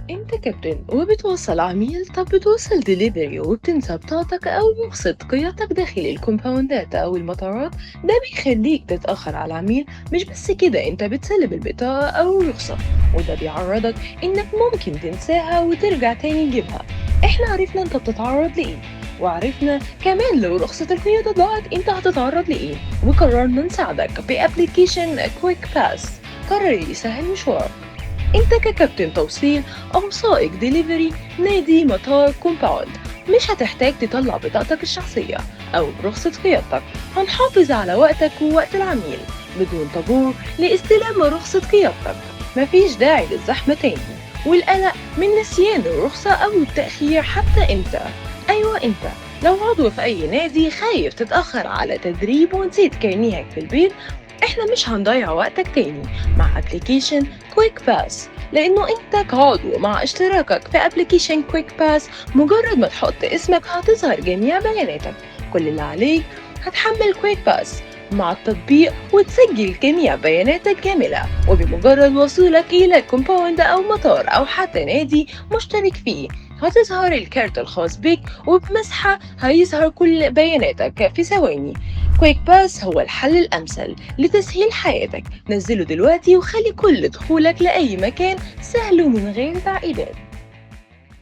انت كابتن وبتوصل عميل، طب بتوصل دليفري وبتنسى بطاقتك او رخصة قيادتك داخل الكومباوندات او المطارات. ده بيخليك تتأخر على العميل. مش بس كده، انت بتسلب البطاقة او الرخصة، وده بيعرضك انك ممكن تنساها وترجع تاني تجيبها. احنا عرفنا انت بتتعرض لايه، وعرفنا كمان لو رخصة القيادة ضاعت انت هتتعرض لايه، وقررنا نساعدك بأبليكيشن كويك باس. قرر يسهل مشوارك. انت ككابتن توصيل او سائق دليفري نادي مطار كومباوند، مش هتحتاج تطلع بطاقتك الشخصية او رخصة قيادتك. هنحافظ على وقتك ووقت العميل بدون طابور لاستلام رخصة قيادتك. مفيش داعي للزحمة تاني والقلق من نسيان الرخصة او التأخير. حتى انت، ايوه انت، لو عضو في اي نادي خايف تتأخر على تدريب ونسيت كارنيهك في البيت، احنا مش هنضيع وقتك تاني مع ابلكيشن كويك باس. لانه انت كعضو مع اشتراكك في ابلكيشن كويك باس، مجرد ما تحط اسمك هتظهر جميع بياناتك. كل اللي عليك هتحمل كويك باس مع التطبيق وتسجل جميع بياناتك كاملة، وبمجرد وصولك إلى كومباوند أو مطار أو حتى نادي مشترك فيه، هتظهر الكارت الخاص بك، وبمسحة هيظهر كل بياناتك في ثواني. كويك باس هو الحل الأمثل لتسهيل حياتك. نزله دلوقتي وخلي كل دخولك لأي مكان سهل ومن غير تعقيدات.